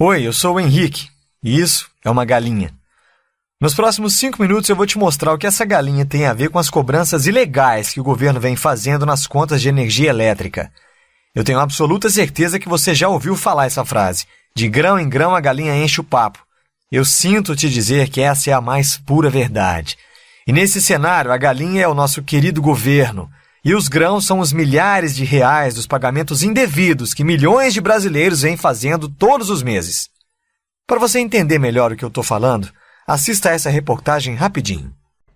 Oi, eu sou o Henrique, e isso é uma galinha. Nos próximos 5 minutos eu vou te mostrar o que essa galinha tem a ver com as cobranças ilegais que o governo vem fazendo nas contas de energia elétrica. Eu tenho absoluta certeza que você já ouviu falar essa frase. De grão em grão a galinha enche o papo. Eu sinto te dizer que essa é a mais pura verdade. E nesse cenário, a galinha é o nosso querido governo. E os grãos são os milhares de reais dos pagamentos indevidos que milhões de brasileiros vêm fazendo todos os meses. Para você entender melhor o que eu estou falando, assista a essa reportagem rapidinho.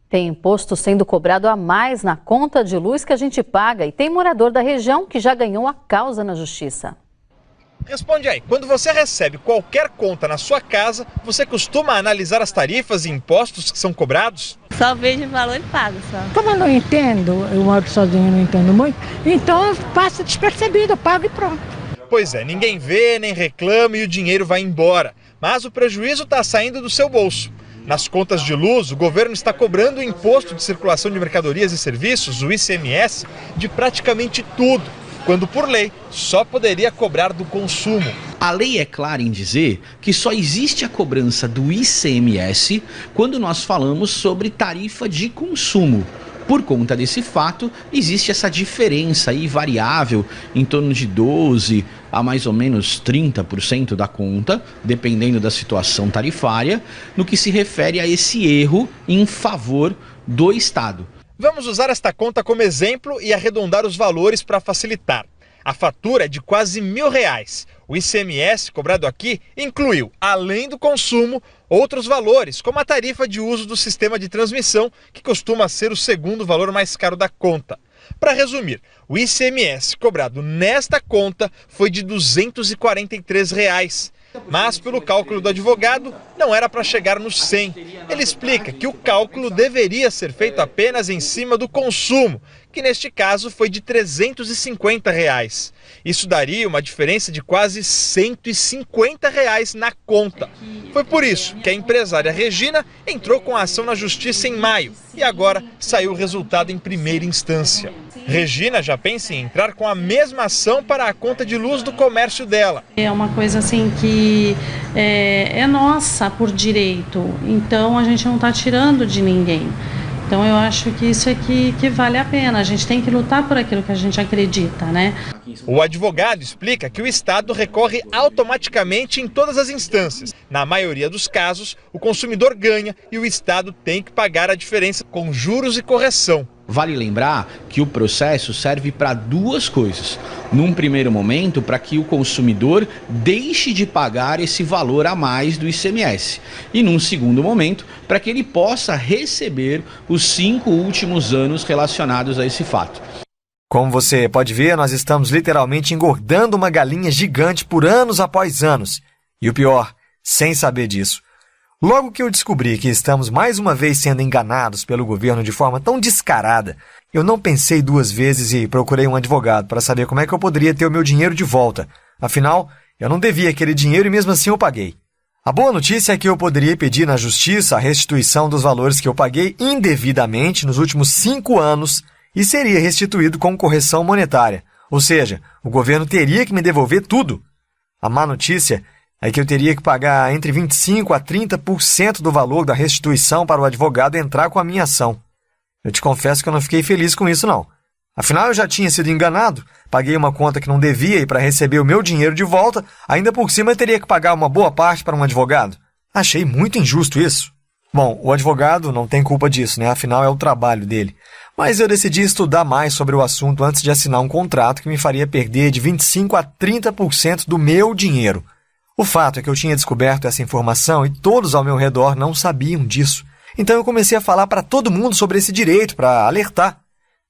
Tem imposto sendo cobrado a mais na conta de luz que a gente paga e tem morador da região que já ganhou a causa na justiça. Responde aí, quando você recebe qualquer conta na sua casa, você costuma analisar as tarifas e impostos que são cobrados? Só vejo o valor e pago só. Como eu não entendo, eu moro sozinho, não entendo muito, então passa despercebido, eu pago e pronto. Pois é, ninguém vê, nem reclama e o dinheiro vai embora. Mas o prejuízo está saindo do seu bolso. Nas contas de luz, o governo está cobrando o Imposto de Circulação de Mercadorias e Serviços, o ICMS, de praticamente tudo, quando por lei só poderia cobrar do consumo. A lei é clara em dizer que só existe a cobrança do ICMS quando nós falamos sobre tarifa de consumo. Por conta desse fato, existe essa diferença aí variável em torno de 12% a mais ou menos 30% da conta, dependendo da situação tarifária, no que se refere a esse erro em favor do Estado. Vamos usar esta conta como exemplo e arredondar os valores para facilitar. A fatura é de quase R$1.000. O ICMS cobrado aqui incluiu, além do consumo, outros valores, como a tarifa de uso do sistema de transmissão, que costuma ser o segundo valor mais caro da conta. Para resumir, o ICMS cobrado nesta conta foi de R$243. Mas, pelo cálculo do advogado, não era para chegar nos 100. Ele explica que o cálculo deveria ser feito apenas em cima do consumo, que neste caso foi de R$350. Isso daria uma diferença de quase R$150 na conta. Foi por isso que a empresária Regina entrou com a ação na justiça em maio e agora saiu o resultado em primeira instância. Regina já pensa em entrar com a mesma ação para a conta de luz do comércio dela. É uma coisa assim que é nossa por direito, então a gente não está tirando de ninguém. Então eu acho que isso é que vale a pena, a gente tem que lutar por aquilo que a gente acredita, né? O advogado explica que o Estado recorre automaticamente em todas as instâncias. Na maioria dos casos, o consumidor ganha e o Estado tem que pagar a diferença com juros e correção. Vale lembrar que o processo serve para duas coisas. Num primeiro momento, para que o consumidor deixe de pagar esse valor a mais do ICMS. E num segundo momento, para que ele possa receber os 5 últimos anos relacionados a esse fato. Como você pode ver, nós estamos literalmente engordando uma galinha gigante por anos após anos. E o pior, sem saber disso. Logo que eu descobri que estamos mais uma vez sendo enganados pelo governo de forma tão descarada, eu não pensei 2 vezes e procurei um advogado para saber como é que eu poderia ter o meu dinheiro de volta. Afinal, eu não devia aquele dinheiro e mesmo assim eu paguei. A boa notícia é que eu poderia pedir na justiça a restituição dos valores que eu paguei indevidamente nos últimos 5 anos e seria restituído com correção monetária. Ou seja, o governo teria que me devolver tudo. A má notícia é que eu teria que pagar entre 25% a 30% do valor da restituição para o advogado entrar com a minha ação. Eu te confesso que eu não fiquei feliz com isso, não. Afinal, eu já tinha sido enganado, paguei uma conta que não devia e para receber o meu dinheiro de volta, ainda por cima eu teria que pagar uma boa parte para um advogado. Achei muito injusto isso. Bom, o advogado não tem culpa disso, né? Afinal, é o trabalho dele. Mas eu decidi estudar mais sobre o assunto antes de assinar um contrato que me faria perder de 25% a 30% do meu dinheiro. O fato é que eu tinha descoberto essa informação e todos ao meu redor não sabiam disso. Então eu comecei a falar para todo mundo sobre esse direito, para alertar.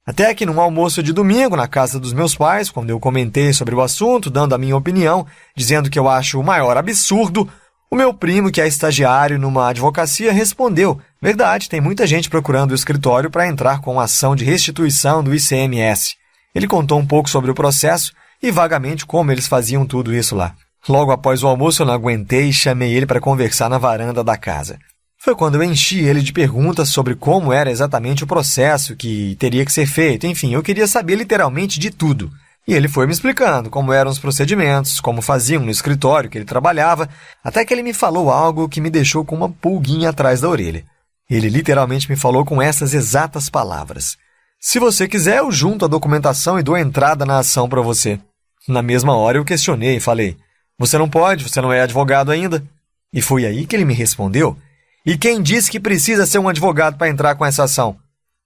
Até que num almoço de domingo na casa dos meus pais, quando eu comentei sobre o assunto, dando a minha opinião, dizendo que eu acho o maior absurdo, o meu primo, que é estagiário numa advocacia, respondeu: verdade, tem muita gente procurando o escritório para entrar com ação de restituição do ICMS. Ele contou um pouco sobre o processo e vagamente como eles faziam tudo isso lá. Logo após o almoço eu não aguentei e chamei ele para conversar na varanda da casa. Foi quando eu enchi ele de perguntas sobre como era exatamente o processo que teria que ser feito. Enfim, eu queria saber literalmente de tudo. E ele foi me explicando como eram os procedimentos, como faziam no escritório que ele trabalhava, até que ele me falou algo que me deixou com uma pulguinha atrás da orelha. Ele literalmente me falou com essas exatas palavras: se você quiser, eu junto a documentação e dou entrada na ação para você. Na mesma hora eu questionei e falei: você não pode, você não é advogado ainda. E foi aí que ele me respondeu: e quem disse que precisa ser um advogado para entrar com essa ação?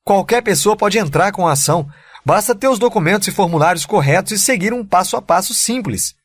Qualquer pessoa pode entrar com a ação. Basta ter os documentos e formulários corretos e seguir um passo a passo simples.